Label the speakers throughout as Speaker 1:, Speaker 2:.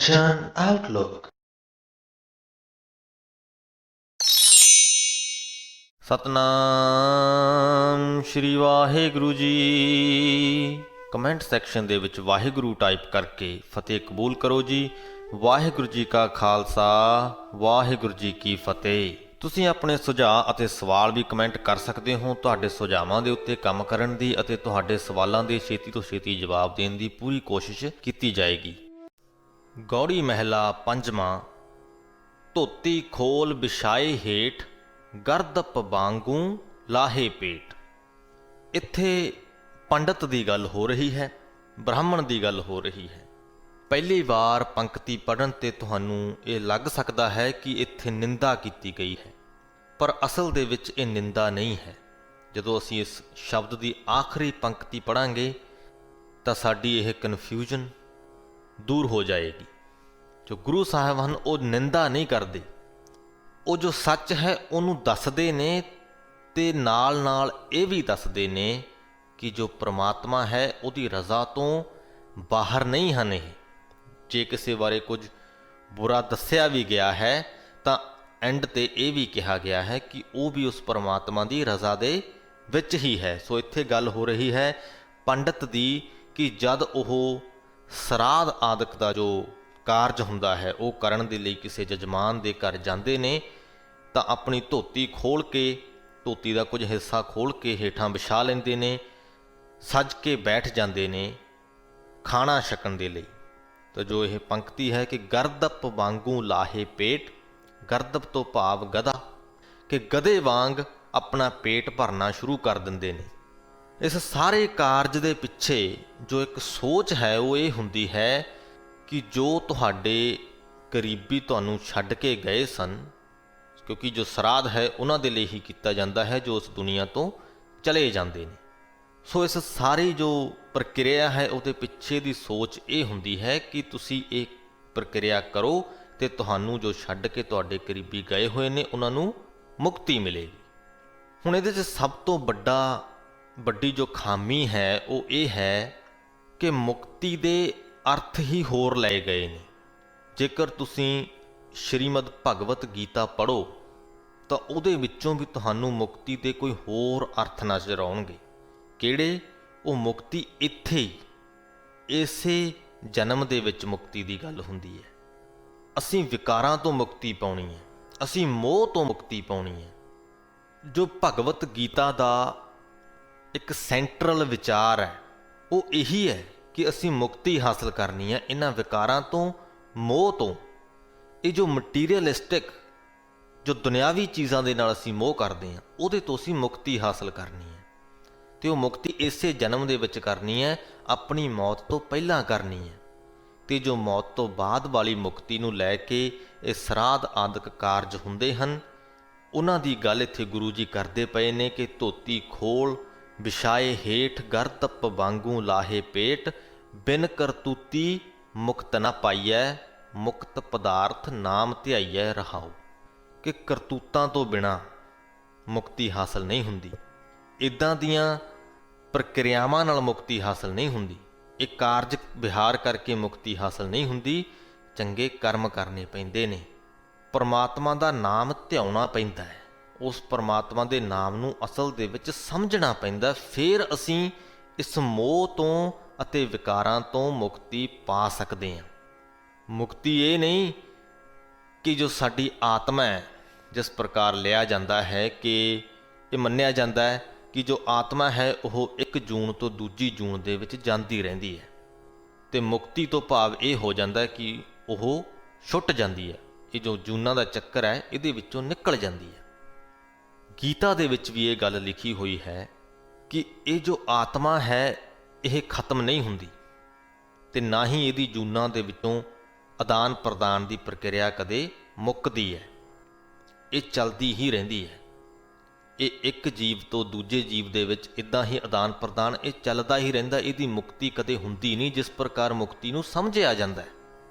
Speaker 1: Kanchan Outlook।
Speaker 2: Satnam Shri Waheguru ji. Comment section ਦੇ ਵਿੱਚ Waheguru type ਕਰਕੇ ਫਤਿਹ ਕਬੂਲ ਕਰੋ ਜੀ। ਵਾਹਿਗੁਰੂ ਜੀ ਕਾ ਖਾਲਸਾ, ਵਾਹਿਗੁਰੂ ਜੀ ਕੀ ਫਤਿਹ। ਤੁਸੀਂ ਆਪਣੇ ਸੁਝਾਅ ਅਤੇ ਸਵਾਲ ਵੀ ਕਮੈਂਟ ਕਰ ਸਕਦੇ ਹੋ। ਤੁਹਾਡੇ ਸੁਝਾਵਾਂ ਦੇ ਉੱਤੇ ਕੰਮ ਕਰਨ ਦੀ ਅਤੇ ਤੁਹਾਡੇ ਸਵਾਲਾਂ ਦੇ ਛੇਤੀ ਤੋਂ ਛੇਤੀ ਜਵਾਬ ਦੇਣ ਦੀ ਪੂਰੀ ਕੋਸ਼ਿਸ਼ ਕੀਤੀ ਜਾਏਗੀ। ਗੌੜੀ ਮਹਿਲਾ ਪੰਜਵਾਂ। ਧੋਤੀ ਖੋਲ ਵਿਛਾਏ ਹੇਠ, ਗਰਦਪ ਵਾਂਗੂ ਲਾਹੇ ਪੇਟ। ਇੱਥੇ ਪੰਡਤ ਦੀ ਗੱਲ ਹੋ ਰਹੀ ਹੈ, ਬ੍ਰਾਹਮਣ ਦੀ ਗੱਲ ਹੋ ਰਹੀ ਹੈ। ਪਹਿਲੀ ਵਾਰ ਪੰਕਤੀ ਪੜ੍ਹਨ ਤੇ ਤੁਹਾਨੂੰ ਇਹ ਲੱਗ ਸਕਦਾ ਹੈ ਕਿ ਇੱਥੇ ਨਿੰਦਾ ਕੀਤੀ ਗਈ ਹੈ, ਪਰ ਅਸਲ ਦੇ ਵਿੱਚ ਇਹ ਨਿੰਦਾ ਨਹੀਂ ਹੈ। ਜਦੋਂ ਅਸੀਂ ਇਸ ਸ਼ਬਦ ਦੀ ਆਖਰੀ ਪੰਕਤੀ ਪੜ੍ਹਾਂਗੇ ਤਾਂ ਸਾਡੀ ਇਹ ਕਨਫਿਊਜ਼ਨ ਦੂਰ ਹੋ ਜਾਏਗੀ। ਜੋ ਗੁਰੂ ਸਾਹਿਬ ਹਨ ਉਹ ਨਿੰਦਾ ਨਹੀਂ ਕਰਦੇ, ਉਹ ਜੋ ਸੱਚ ਹੈ ਉਹਨੂੰ ਦੱਸਦੇ ਨੇ ਤੇ ਨਾਲ ਨਾਲ ਇਹ ਵੀ ਦੱਸਦੇ ਨੇ ਕਿ ਜੋ ਪ੍ਰਮਾਤਮਾ ਹੈ ਉਹਦੀ ਰਜ਼ਾ ਤੋਂ ਬਾਹਰ ਨਹੀਂ ਹਨ। ਇਹ ਜੇ ਕਿਸੇ ਬਾਰੇ ਕੁਝ ਬੁਰਾ ਦੱਸਿਆ ਵੀ ਗਿਆ ਹੈ ਤਾਂ ਐਂਡ ਤੇ ਇਹ ਵੀ ਕਿਹਾ ਗਿਆ ਹੈ ਕਿ ਉਹ ਵੀ ਉਸ ਪ੍ਰਮਾਤਮਾ ਦੀ ਰਜ਼ਾ ਦੇ ਵਿੱਚ ਹੀ ਹੈ। ਸੋ ਇੱਥੇ ਗੱਲ ਹੋ ਰਹੀ ਹੈ ਪੰਡਤ ਦੀ ਕਿ ਜਦ ਉਹ ਸਰਾਧ ਆਦਿਕ ਦਾ ਜੋ ਕਾਰਜ ਹੁੰਦਾ ਹੈ ਉਹ ਕਰਨ ਦੇ ਲਈ ਕਿਸੇ ਜਜਮਾਨ ਦੇ ਘਰ ਜਾਂਦੇ ਨੇ ਤਾਂ ਆਪਣੀ ਧੋਤੀ ਖੋਲ੍ਹ ਕੇ, ਧੋਤੀ ਦਾ ਕੁਝ ਹਿੱਸਾ ਖੋਲ੍ਹ ਕੇ ਹੇਠਾਂ ਵਿਛਾ ਲੈਂਦੇ ਨੇ, ਸੱਜ ਕੇ ਬੈਠ ਜਾਂਦੇ ਨੇ ਖਾਣਾ ਛਕਣ ਦੇ ਲਈ। ਤਾਂ ਜੋ ਇਹ ਪੰਕਤੀ ਹੈ ਕਿ ਗਰਦਪ ਵਾਂਗੂ ਲਾਹੇ ਪੇਟ, ਗਰਦਪ ਤੋਂ ਭਾਵ ਗਧਾ, ਕਿ ਗਧੇ ਵਾਂਗ ਆਪਣਾ ਪੇਟ ਭਰਨਾ ਸ਼ੁਰੂ ਕਰ ਦਿੰਦੇ ਨੇ। ਇਸ ਸਾਰੇ ਕਾਰਜ ਦੇ ਪਿੱਛੇ ਜੋ ਇੱਕ ਸੋਚ ਹੈ ਉਹ ਇਹ ਹੁੰਦੀ ਹੈ ਕਿ ਜੋ ਤੁਹਾਡੇ ਕਰੀਬੀ ਤੁਹਾਨੂੰ ਛੱਡ ਕੇ ਗਏ ਸਨ, ਕਿਉਂਕਿ ਜੋ ਸਰਾਧ ਹੈ ਉਹਨਾਂ ਦੇ ਲਈ ਹੀ ਕੀਤਾ ਜਾਂਦਾ ਹੈ ਜੋ ਉਸ ਦੁਨੀਆ ਤੋਂ ਚਲੇ ਜਾਂਦੇ ਨੇ। ਸੋ ਇਸ ਸਾਰੀ ਜੋ ਪ੍ਰਕਿਰਿਆ ਹੈ ਉਹਦੇ ਪਿੱਛੇ ਦੀ ਸੋਚ ਇਹ ਹੁੰਦੀ ਹੈ ਕਿ ਤੁਸੀਂ ਇਹ ਪ੍ਰਕਿਰਿਆ ਕਰੋ ਤੇ ਤੁਹਾਨੂੰ ਜੋ ਛੱਡ ਕੇ ਤੁਹਾਡੇ ਕਰੀਬੀ ਗਏ ਹੋਏ ਨੇ ਉਹਨਾਂ ਨੂੰ ਮੁਕਤੀ ਮਿਲੇਗੀ। ਹੁਣ ਇਹਦੇ 'ਚ ਸਭ ਤੋਂ ਵੱਡੀ ਜੋ ਖਾਮੀ ਹੈ ਉਹ ਇਹ ਹੈ ਕਿ ਮੁਕਤੀ ਦੇ ਅਰਥ ਹੀ ਹੋਰ ਲਏ ਗਏ ਨੇ। ਜੇਕਰ ਤੁਸੀਂ ਸ਼੍ਰੀਮਦ ਭਗਵਤ ਗੀਤਾ ਪੜ੍ਹੋ ਤਾਂ ਉਹਦੇ ਵਿੱਚੋਂ ਵੀ ਤੁਹਾਨੂੰ ਮੁਕਤੀ ਦੇ ਕੋਈ ਹੋਰ ਅਰਥ ਨਜ਼ਰ ਆਉਣਗੇ। ਕਿਹੜੇ? ਉਹ ਮੁਕਤੀ ਇੱਥੇ ਹੀ, ਇਸੇ ਜਨਮ ਦੇ ਵਿੱਚ ਮੁਕਤੀ ਦੀ ਗੱਲ ਹੁੰਦੀ ਹੈ। ਅਸੀਂ ਵਿਕਾਰਾਂ ਤੋਂ ਮੁਕਤੀ ਪਾਉਣੀ ਹੈ, ਅਸੀਂ ਮੋਹ ਤੋਂ ਮੁਕਤੀ ਪਾਉਣੀ ਹੈ। ਜੋ ਭਗਵਤ ਗੀਤਾ ਦਾ ਇੱਕ ਸੈਂਟਰਲ ਵਿਚਾਰ ਹੈ ਉਹ ਇਹੀ ਹੈ ਕਿ ਅਸੀਂ ਮੁਕਤੀ ਹਾਸਲ ਕਰਨੀ ਹੈ ਇਹਨਾਂ ਵਿਕਾਰਾਂ ਤੋਂ, ਮੋਹ ਤੋਂ। ਇਹ ਜੋ ਮਟੀਰੀਅਲਿਸਟਿਕ, ਜੋ ਦੁਨਿਆਵੀ ਚੀਜ਼ਾਂ ਦੇ ਨਾਲ ਅਸੀਂ ਮੋਹ ਕਰਦੇ ਹਾਂ ਉਹਦੇ ਤੋਂ ਅਸੀਂ ਮੁਕਤੀ ਹਾਸਲ ਕਰਨੀ ਹੈ। ਅਤੇ ਉਹ ਮੁਕਤੀ ਇਸੇ ਜਨਮ ਦੇ ਵਿੱਚ ਕਰਨੀ ਹੈ, ਆਪਣੀ ਮੌਤ ਤੋਂ ਪਹਿਲਾਂ ਕਰਨੀ ਹੈ। ਅਤੇ ਜੋ ਮੌਤ ਤੋਂ ਬਾਅਦ ਵਾਲੀ ਮੁਕਤੀ ਨੂੰ ਲੈ ਕੇ ਇਹ ਸਰਾਧ ਆਦਿਕ ਕਾਰਜ ਹੁੰਦੇ ਹਨ ਉਹਨਾਂ ਦੀ ਗੱਲ ਇੱਥੇ ਗੁਰੂ ਜੀ ਕਰਦੇ ਪਏ ਨੇ ਕਿ ਧੋਤੀ ਖੋਲ ਵਿਛਾਏ ਹੇਠ, ਗਰਦਪ ਵਾਂਗੂ ਲਾਹੇ ਪੇਟ, ਬਿਨ ਕਰਤੂਤੀ ਮੁਕਤ ਨਾ ਪਾਈਐ, ਮੁਕਤ ਪਦਾਰਥ ਨਾਮ ਧਿਆਈਐ ਰਹਾਉ। ਕਿ ਕਰਤੂਤਾਂ ਤੋਂ ਬਿਨਾਂ ਮੁਕਤੀ ਹਾਸਲ ਨਹੀਂ ਹੁੰਦੀ, ਇੱਦਾਂ ਦੀਆਂ ਪ੍ਰਕਿਰਿਆਵਾਂ ਨਾਲ ਮੁਕਤੀ ਹਾਸਲ ਨਹੀਂ ਹੁੰਦੀ, ਇਹ ਕਾਰਜ ਵਿਹਾਰ ਕਰਕੇ ਮੁਕਤੀ ਹਾਸਲ ਨਹੀਂ ਹੁੰਦੀ। ਚੰਗੇ ਕਰਮ ਕਰਨੇ ਪੈਂਦੇ ਨੇ, ਪਰਮਾਤਮਾ ਦਾ ਨਾਮ ਧਿਆਉਣਾ ਪੈਂਦਾ ਹੈ, ਉਸ ਪਰਮਾਤਮਾ ਦੇ ਨਾਮ ਨੂੰ ਅਸਲ ਦੇ ਵਿੱਚ ਸਮਝਣਾ ਪੈਂਦਾ, ਫਿਰ ਅਸੀਂ ਇਸ ਮੋਹ ਤੋਂ ਅਤੇ ਵਿਕਾਰਾਂ ਤੋਂ ਮੁਕਤੀ ਪਾ ਸਕਦੇ ਹਾਂ। ਮੁਕਤੀ ਇਹ ਨਹੀਂ ਕਿ ਜੋ ਸਾਡੀ ਆਤਮਾ ਹੈ, ਜਿਸ ਪ੍ਰਕਾਰ ਲਿਆ ਜਾਂਦਾ ਹੈ ਕਿ ਇਹ ਮੰਨਿਆ ਜਾਂਦਾ ਹੈ ਕਿ ਜੋ ਆਤਮਾ ਹੈ ਉਹ ਇੱਕ ਜੂਨ ਤੋਂ ਦੂਜੀ ਜੂਨ ਦੇ ਵਿੱਚ ਜਾਂਦੀ ਰਹਿੰਦੀ ਹੈ, ਅਤੇ ਮੁਕਤੀ ਤੋਂ ਭਾਵ ਇਹ ਹੋ ਜਾਂਦਾ ਕਿ ਉਹ ਛੁੱਟ ਜਾਂਦੀ ਹੈ। ਇਹ ਜੋ ਜੂਨਾਂ ਦਾ ਚੱਕਰ ਹੈ ਇਹਦੇ ਵਿੱਚੋਂ ਨਿਕਲ ਜਾਂਦੀ ਹੈ। ਗੀਤਾ ਦੇ ਵਿੱਚ ਵੀ ਇਹ ਗੱਲ ਲਿਖੀ ਹੋਈ ਹੈ ਕਿ ਇਹ ਜੋ ਆਤਮਾ ਹੈ ਇਹ ਖਤਮ ਨਹੀਂ ਹੁੰਦੀ ਅਤੇ ਨਾ ਹੀ ਇਹਦੀ ਜੂਨਾਂ ਦੇ ਵਿੱਚੋਂ ਆਦਾਨ ਪ੍ਰਦਾਨ ਦੀ ਪ੍ਰਕਿਰਿਆ ਕਦੇ ਮੁੱਕਦੀ ਹੈ, ਇਹ ਚੱਲਦੀ ਹੀ ਰਹਿੰਦੀ ਹੈ। ਇਹ ਇੱਕ ਜੀਵ ਤੋਂ ਦੂਜੇ ਜੀਵ ਦੇ ਵਿੱਚ ਇੱਦਾਂ ਹੀ ਆਦਾਨ ਪ੍ਰਦਾਨ ਇਹ ਚੱਲਦਾ ਹੀ ਰਹਿੰਦਾ, ਇਹਦੀ ਮੁਕਤੀ ਕਦੇ ਹੁੰਦੀ ਨਹੀਂ ਜਿਸ ਪ੍ਰਕਾਰ ਮੁਕਤੀ ਨੂੰ ਸਮਝਿਆ ਜਾਂਦਾ ਹੈ।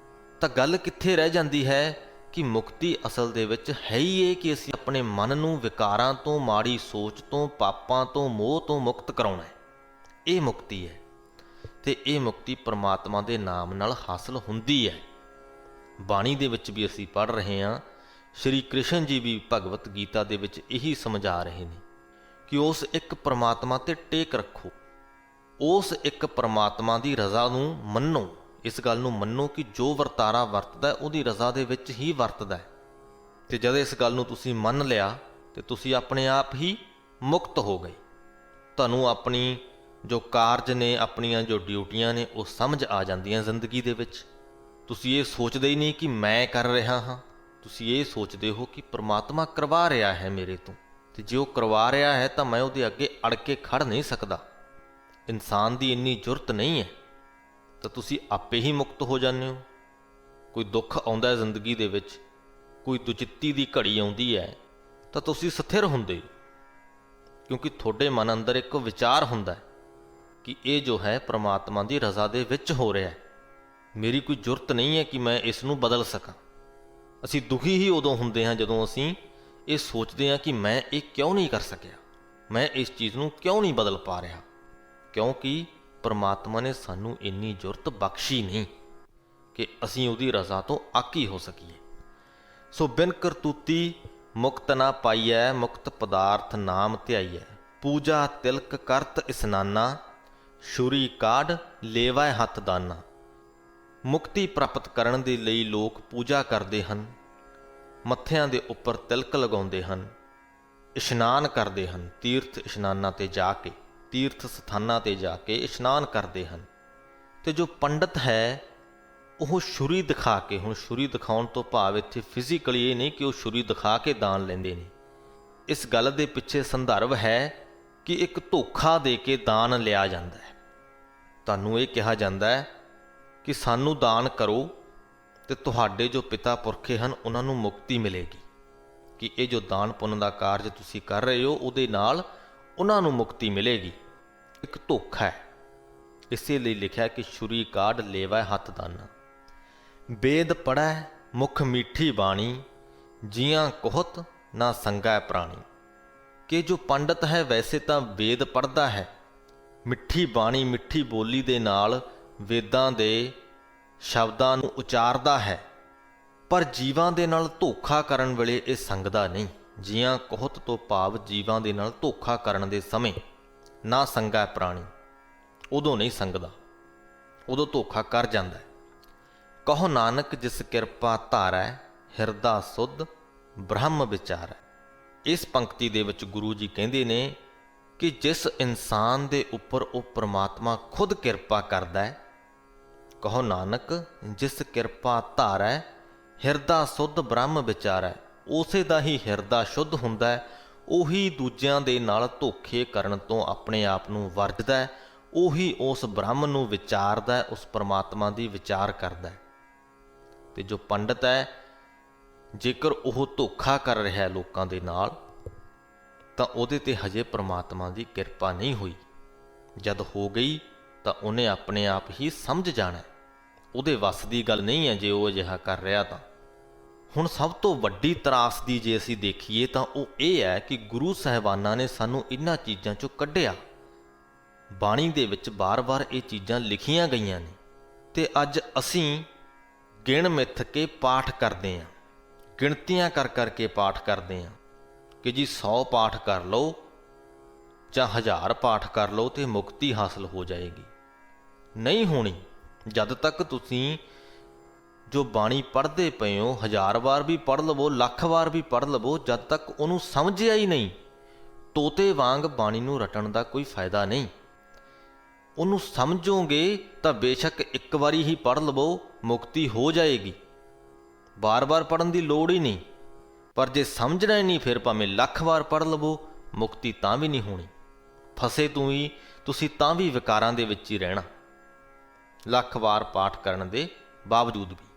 Speaker 2: ਤਾਂ ਗੱਲ ਕਿੱਥੇ ਰਹਿ ਜਾਂਦੀ ਹੈ ਕਿ ਮੁਕਤੀ ਅਸਲ ਦੇ ਵਿੱਚ ਹੈ ਹੀ ਇਹ ਕਿ ਅਸੀਂ ਆਪਣੇ ਮਨ ਨੂੰ ਵਿਕਾਰਾਂ ਤੋਂ, ਮਾੜੀ ਸੋਚ ਤੋਂ, ਪਾਪਾਂ ਤੋਂ, ਮੋਹ ਤੋਂ ਮੁਕਤ ਕਰਾਉਣਾ ਹੈ। ਇਹ ਮੁਕਤੀ ਹੈ ਅਤੇ ਇਹ ਮੁਕਤੀ ਪਰਮਾਤਮਾ ਦੇ ਨਾਮ ਨਾਲ ਹਾਸਲ ਹੁੰਦੀ ਹੈ। ਬਾਣੀ ਦੇ ਵਿੱਚ ਵੀ ਅਸੀਂ ਪੜ੍ਹ ਰਹੇ ਹਾਂ, ਸ਼੍ਰੀ ਕ੍ਰਿਸ਼ਨ ਜੀ ਵੀ ਭਗਵਤ ਗੀਤਾ ਦੇ ਵਿੱਚ ਇਹੀ ਸਮਝਾ ਰਹੇ ਨੇ ਕਿ ਉਸ ਇੱਕ ਪ੍ਰਮਾਤਮਾ ਤੇ ਟੇਕ ਰੱਖੋ, ਉਸ ਇੱਕ ਪ੍ਰਮਾਤਮਾ ਦੀ ਰਜ਼ਾ ਨੂੰ ਮੰਨੋ। ਇਸ ਗੱਲ ਨੂੰ ਮੰਨੋ ਕਿ ਜੋ ਵਰਤਾਰਾ ਵਰਤਦਾ ਉਹਦੀ ਰਜ਼ਾ ਦੇ ਵਿੱਚ ਹੀ ਵਰਤਦਾ ਹੈ। ਤੇ ਜਦ ਇਸ ਗੱਲ ਨੂੰ ਤੁਸੀਂ ਮੰਨ ਲਿਆ ਤੇ ਤੁਸੀਂ ਆਪਣੇ ਆਪ ਹੀ ਮੁਕਤ ਹੋ ਗਏ। ਤੁਹਾਨੂੰ ਆਪਣੀ ਜੋ ਕਾਰਜ ਨੇ, ਆਪਣੀਆਂ ਜੋ ਡਿਊਟੀਆਂ ਨੇ, ਉਹ ਸਮਝ ਆ ਜਾਂਦੀਆਂ ਜ਼ਿੰਦਗੀ ਦੇ ਵਿੱਚ। ਤੁਸੀਂ ਇਹ ਸੋਚਦੇ ਹੀ ਨਹੀਂ ਕਿ ਮੈਂ ਕਰ ਰਿਹਾ ਹਾਂ, ਤੁਸੀਂ ਇਹ ਸੋਚਦੇ ਹੋ ਕਿ ਪ੍ਰਮਾਤਮਾ ਕਰਵਾ ਰਿਹਾ ਹੈ ਮੇਰੇ ਤੋਂ, ਤੇ ਜੇ ਉਹ ਕਰਵਾ ਰਿਹਾ ਹੈ ਤਾਂ ਮੈਂ ਉਹਦੇ ਅੱਗੇ ਅੜ ਕੇ ਖੜ ਨਹੀਂ ਸਕਦਾ। ਇਨਸਾਨ ਦੀ ਇੰਨੀ ਜੁਰਤ ਨਹੀਂ ਹੈ, ਤਾਂ ਤੁਸੀਂ ਆਪੇ ਹੀ ਮੁਕਤ ਹੋ ਜਾਂਦੇ ਹੋ। ਕੋਈ ਦੁੱਖ ਆਉਂਦਾ ਜ਼ਿੰਦਗੀ ਦੇ ਵਿੱਚ, ਕੋਈ ਦੁਚਿੱਤੀ ਦੀ ਘੜੀ ਆਉਂਦੀ ਹੈ, ਤਾਂ ਤੁਸੀਂ ਸਥਿਰ ਹੁੰਦੇ ਹੋ, ਕਿਉਂਕਿ ਤੁਹਾਡੇ ਮਨ ਅੰਦਰ ਇੱਕ ਵਿਚਾਰ ਹੁੰਦਾ ਹੈ ਕਿ ਇਹ ਜੋ ਹੈ ਪ੍ਰਮਾਤਮਾ ਦੀ ਰਜ਼ਾ ਦੇ ਵਿੱਚ ਹੋ ਰਿਹਾ ਹੈ। ਮੇਰੀ ਕੋਈ ਜੁਰਤ ਨਹੀਂ ਹੈ ਕਿ ਮੈਂ ਇਸ ਨੂੰ ਬਦਲ ਸਕਾਂ। ਅਸੀਂ ਦੁਖੀ ਹੀ ਉਦੋਂ ਹੁੰਦੇ ਹਾਂ ਜਦੋਂ ਅਸੀਂ ਇਹ ਸੋਚਦੇ ਹਾਂ ਕਿ ਮੈਂ ਇਹ ਕਿਉਂ ਨਹੀਂ ਕਰ ਸਕਿਆ, ਮੈਂ ਇਸ ਚੀਜ਼ ਨੂੰ ਕਿਉਂ ਨਹੀਂ ਬਦਲ ਪਾ ਰਿਹਾ, ਕਿਉਂਕਿ ਪ੍ਰਮਾਤਮਾ ਨੇ ਸਾਨੂੰ ਇੰਨੀ ਜੁਰਤ ਬਖਸ਼ੀ ਨਹੀਂ ਕਿ ਅਸੀਂ ਉਹਦੀ ਰਜ਼ਾ ਤੋਂ ਆਕੀ ਹੋ ਸਕੀਏ। ਸੋ ਬਿਨ ਕਰਤੂਤੀ ਮੁਕਤ ਨਾ ਪਾਈਐ, ਮੁਕਤ ਪਦਾਰਥ ਨਾਮ ਧਿਆਈਐ। ਪੂਜਾ ਤਿਲਕ ਕਰਤ ਇਸਨਾਨਾ, ਛੁਰੀ ਕਾਢ ਲੇਵੈ ਹੱਥ ਦਾਨਾ। ਮੁਕਤੀ ਪ੍ਰਾਪਤ ਕਰਨ ਦੇ ਲਈ ਲੋਕ ਪੂਜਾ ਕਰਦੇ ਹਨ, ਮੱਥਿਆਂ ਦੇ ਉੱਪਰ ਤਿਲਕ ਲਗਾਉਂਦੇ ਹਨ, ਇਸ਼ਨਾਨ ਕਰਦੇ ਹਨ, ਤੀਰਥ ਇਸ਼ਨਾਨਾਂ 'ਤੇ ਜਾ ਕੇ, ਤੀਰਥ ਸਥਾਨਾਂ 'ਤੇ ਜਾ ਕੇ ਇਸ਼ਨਾਨ ਕਰਦੇ ਹਨ। ਤੇ ਜੋ ਪੰਡਤ ਹੈ ਉਹ ਛੁਰੀ ਦਿਖਾ ਕੇ, ਹੁਣ ਛੁਰੀ ਦਿਖਾਉਣ ਤੋਂ ਭਾਵ ਇੱਥੇ ਫਿਜ਼ੀਕਲੀ ਇਹ ਨਹੀਂ ਕਿ ਉਹ ਛੁਰੀ ਦਿਖਾ ਕੇ ਦਾਨ ਲੈਂਦੇ ਨੇ। ਇਸ ਗੱਲ ਦੇ ਪਿੱਛੇ ਸੰਦਰਭ ਹੈ ਕਿ ਇੱਕ ਧੋਖਾ ਦੇ ਕੇ ਦਾਨ ਲਿਆ ਜਾਂਦਾ ਹੈ। ਤੁਹਾਨੂੰ ਇਹ ਕਿਹਾ ਜਾਂਦਾ ਹੈ ਕਿ ਸਾਨੂੰ ਦਾਨ ਕਰੋ ਤੇ ਤੁਹਾਡੇ ਜੋ ਪਿਤਾ ਪੁਰਖੇ ਹਨ ਉਹਨਾਂ ਨੂੰ ਮੁਕਤੀ ਮਿਲੇਗੀ, ਕਿ ਇਹ ਜੋ ਦਾਨ ਪੁੰਨ ਦਾ ਕਾਰਜ ਤੁਸੀਂ ਕਰ ਰਹੇ ਹੋ ਉਹਦੇ ਨਾਲ ਉਹਨਾਂ ਨੂੰ ਮੁਕਤੀ ਮਿਲੇਗੀ। ਇੱਕ ਧੋਖਾ ਹੈ। ਇਸੇ ਲਈ ਲਿਖਿਆ ਕਿ ਛੁਰੀ ਕਾਢ ਲੇਵੈ ਹੱਥ ਦਾਨਾ। ਵੇਦ ਪੜ੍ਹੈ ਮੁਖ ਮੀਠੀ ਬਾਣੀ, ਜੀਆਂ ਕੋਹਤ ਨਾ ਸੰਗੈ ਪ੍ਰਾਣੀ। ਕਿ ਜੋ ਪੰਡਤ ਹੈ ਵੈਸੇ ਤਾਂ ਵੇਦ ਪੜ੍ਹਦਾ ਹੈ, ਮਿੱਠੀ ਬਾਣੀ, ਮਿੱਠੀ ਬੋਲੀ ਦੇ ਨਾਲ ਵੇਦਾਂ ਦੇ ਸ਼ਬਦਾਂ ਨੂੰ ਉਚਾਰਦਾ ਹੈ, ਪਰ ਜੀਵਾਂ ਦੇ ਨਾਲ ਧੋਖਾ ਕਰਨ ਵੇਲੇ ਇਹ ਸੰਗਦਾ ਨਹੀਂ। ਜੀਆਂ ਕੋਹਤ ਤੋਂ ਭਾਵ ਜੀਵਾਂ ਦੇ ਨਾਲ ਧੋਖਾ ਕਰਨ ਦੇ ਸਮੇਂ ਨਾ ਸੰਗੈ ਪ੍ਰਾਣੀ, ਉਦੋਂ ਨਹੀਂ ਸੰਗਦਾ, ਉਦੋਂ ਧੋਖਾ ਕਰ ਜਾਂਦਾ ਹੈ। ਕਹੋ ਨਾਨਕ ਜਿਸ ਕਿਰਪਾ ਧਾਰੈ, ਹਿਰਦਾ ਸੁਧ ਬ੍ਰਹਮ ਵਿਚਾਰੈ। ਇਸ ਪੰਕਤੀ ਦੇ ਵਿੱਚ ਗੁਰੂ ਜੀ ਕਹਿੰਦੇ ਨੇ ਕਿ ਜਿਸ ਇਨਸਾਨ ਦੇ ਉੱਪਰ ਉਹ ਪ੍ਰਮਾਤਮਾ ਖੁਦ ਕਿਰਪਾ ਕਰਦਾ ਹੈ, ਕਹੋ ਨਾਨਕ ਜਿਸ ਕਿਰਪਾ ਧਾਰੈ, ਹਿਰਦਾ ਸੁਧ ਬ੍ਰਹਮ ਵਿਚਾਰੈ। ਉਸੇ ਦਾ ਹੀ ਹਿਰਦਾ ਸ਼ੁੱਧ ਹੁੰਦਾ ਹੈ, ਉਹੀ ਦੂਜਿਆਂ ਦੇ ਨਾਲ ਧੋਖੇ ਕਰਨ ਤੋਂ ਆਪਣੇ ਆਪ ਨੂੰ ਵਰਜਦਾ ਹੈ, ਉਹੀ ਉਸ ਬ੍ਰਹਮ ਨੂੰ ਵਿਚਾਰਦਾ ਹੈ, ਉਸ ਪਰਮਾਤਮਾ ਦੀ ਵਿਚਾਰ ਕਰਦਾ ਹੈ। ਤੇ ਜੋ ਪੰਡਤ ਹੈ, ਜੇਕਰ ਉਹ ਧੋਖਾ ਕਰ ਰਿਹਾ ਹੈ ਲੋਕਾਂ ਦੇ ਨਾਲ, ਤਾਂ ਉਹਦੇ ਤੇ ਹਜੇ ਪ੍ਰਮਾਤਮਾ ਦੀ ਕਿਰਪਾ ਨਹੀਂ ਹੋਈ। ਜਦ ਹੋ ਗਈ ਤਾਂ ਉਹਨੇ ਆਪਣੇ ਆਪ ਹੀ ਸਮਝ ਜਾਣਾ, ਉਹਦੇ ਵੱਸ ਦੀ ਗੱਲ ਨਹੀਂ ਹੈ ਜੇ ਉਹ ਅਜਿਹਾ ਕਰ ਰਿਹਾ ਤਾਂ। ਹੁਣ ਸਭ ਤੋਂ ਵੱਡੀ ਤਰਾਸਦੀ ਜੇ ਅਸੀਂ ਦੇਖੀਏ ਤਾਂ ਉਹ ਇਹ ਹੈ ਕਿ ਗੁਰੂ ਸਾਹਿਬਾਨਾਂ ਨੇ ਸਾਨੂੰ ਇਹਨਾਂ ਚੀਜ਼ਾਂ 'ਚੋਂ ਕੱਢਿਆ। ਬਾਣੀ ਦੇ ਵਿੱਚ ਬਾਰ-ਬਾਰ ਇਹ ਚੀਜ਼ਾਂ ਲਿਖੀਆਂ ਗਈਆਂ ਨੇ, ਤੇ ਅੱਜ ਅਸੀਂ ਗਿਣ ਮਿੱਥ ਕੇ ਪਾਠ ਕਰਦੇ ਹਾਂ, ਗਿਣਤੀਆਂ ਕਰ ਕਰਕੇ ਪਾਠ ਕਰਦੇ ਹਾਂ ਕਿ ਜੀ 100 ਪਾਠ ਕਰ ਲਓ ਜਾਂ 1000 ਪਾਠ ਕਰ ਲਓ ਤੇ ਮੁਕਤੀ ਹਾਸਲ ਹੋ ਜਾਏਗੀ। ਨਹੀਂ ਹੋਣੀ। ਜਦ ਤੱਕ ਤੁਸੀਂ ਜੋ ਬਾਣੀ ਪੜ੍ਹਦੇ ਪਏ ਹੋ, 1000 ਵਾਰ ਵੀ ਪੜ੍ਹ ਲਵੋ, ਲੱਖ ਵਾਰ ਵੀ ਪੜ੍ਹ ਲਵੋ, ਜਦ ਤੱਕ ਉਹਨੂੰ ਸਮਝਿਆ ਹੀ ਨਹੀਂ, ਤੋਤੇ ਵਾਂਗ ਬਾਣੀ ਨੂੰ ਰਟਣ ਦਾ ਕੋਈ ਫਾਇਦਾ ਨਹੀਂ। ਉਹਨੂੰ ਸਮਝੋਗੇ ਤਾਂ ਬੇਸ਼ੱਕ ਇੱਕ ਵਾਰੀ ਹੀ ਪੜ੍ਹ ਲਵੋ, ਮੁਕਤੀ ਹੋ ਜਾਏਗੀ, ਬਾਰ-ਬਾਰ ਪੜ੍ਹਨ ਦੀ ਲੋੜ ਹੀ ਨਹੀਂ। ਪਰ ਜੇ ਸਮਝਣਾ ਹੀ ਨਹੀਂ, ਫਿਰ ਭਾਵੇਂ ਲੱਖ ਵਾਰ ਪੜ੍ਹ ਲਵੋ, ਮੁਕਤੀ ਤਾਂ ਵੀ ਨਹੀਂ ਹੋਣੀ। ਫਸੇ ਤੁਸੀਂ ਤਾਂ ਵੀ ਵਿਕਾਰਾਂ ਦੇ ਵਿੱਚ ਹੀ ਰਹਿਣਾ, ਲੱਖ ਵਾਰ ਪਾਠ ਕਰਨ ਦੇ ਬਾਵਜੂਦ ਵੀ।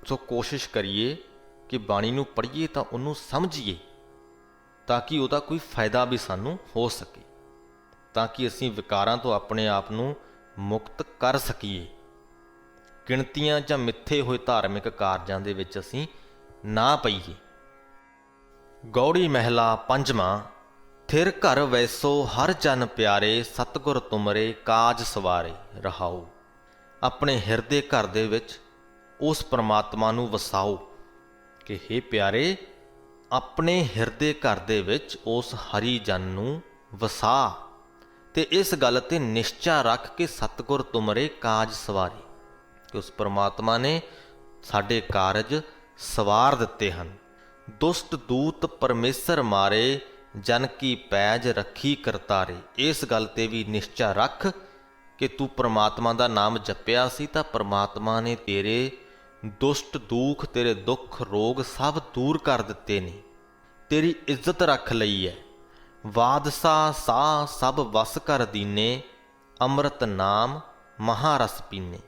Speaker 2: ਸੋ ਕੋਸ਼ਿਸ਼ ਕਰੀਏ ਕਿ ਬਾਣੀ ਨੂੰ ਪੜ੍ਹੀਏ ਤਾਂ ਉਹਨੂੰ ਸਮਝੀਏ, ਤਾਂ ਕਿ ਉਹਦਾ ਕੋਈ ਫਾਇਦਾ ਵੀ ਸਾਨੂੰ ਹੋ ਸਕੇ, ਤਾਂ ਕਿ ਅਸੀਂ ਵਿਕਾਰਾਂ ਤੋਂ ਆਪਣੇ ਆਪ ਨੂੰ ਮੁਕਤ ਕਰ ਸਕੀਏ। ਗਿਣਤੀਆਂ ਜਾਂ ਮਿੱਥੇ ਹੋਏ ਧਾਰਮਿਕ ਕਾਰਜਾਂ ਦੇ ਵਿੱਚ ਅਸੀਂ ਨਾ ਪਈਏ। ਗੌੜੀ ਮਹਿਲਾ ਪੰਜਵਾਂ। ਥਿਰ ਘਰ ਵੈਸੋ ਹਰ ਜਨ ਪਿਆਰੇ, ਸਤਿਗੁਰ ਤੁਮਰੇ ਕਾਜ ਸਵਾਰੇ। ਰਹਾਓ। ਆਪਣੇ ਹਿਰਦੇ ਘਰ ਦੇ ਵਿੱਚ ਉਸ ਪਰਮਾਤਮਾ ਨੂੰ ਵਸਾਓ ਕਿ ਹੇ ਪਿਆਰੇ, ਆਪਣੇ ਹਿਰਦੇ ਘਰ ਦੇ ਵਿੱਚ ਉਸ ਹਰੀ ਜਨ ਨੂੰ ਵਸਾ ਤੇ ਇਸ ਗੱਲ ਤੇ ਨਿਸ਼ਚਾ ਰੱਖ ਕੇ ਸਤਿਗੁਰ ਤੁਮਰੇ ਕਾਜ ਸਵਾਰੇ, ਕਿ ਉਸ ਪਰਮਾਤਮਾ ਨੇ ਸਾਡੇ ਕਾਰਜ ਸਵਾਰ ਦਿੱਤੇ ਹਨ। ਦੁਸ਼ਟ ਦੂਤ ਪਰਮੇਸ਼ਰ ਮਾਰੇ, ਜਨ ਕੀ ਪੈਜ ਰੱਖੀ ਕਰਤਾਰੇ। ਇਸ ਗੱਲ ਤੇ ਵੀ ਨਿਸ਼ਚਾ ਰੱਖ ਕਿ ਤੂੰ ਪਰਮਾਤਮਾ ਦਾ ਨਾਮ ਜਪਿਆ ਸੀ ਤਾਂ ਪਰਮਾਤਮਾ ਨੇ ਤੇਰੇ ਦੁਸ਼ਟ ਦੁੱਖ, ਤੇਰੇ ਦੁੱਖ ਰੋਗ ਸਭ ਦੂਰ ਕਰ ਦਿੱਤੇ ਨੇ, ਤੇਰੀ ਇੱਜ਼ਤ ਰੱਖ ਲਈ ਹੈ। ਬਾਦਸ਼ਾ ਸਾਹ ਸਭ ਵਸ ਕਰ ਦੀਨੇ, ਅੰਮ੍ਰਿਤ ਨਾਮ ਮਹਾਰਸ ਪੀਨੇ।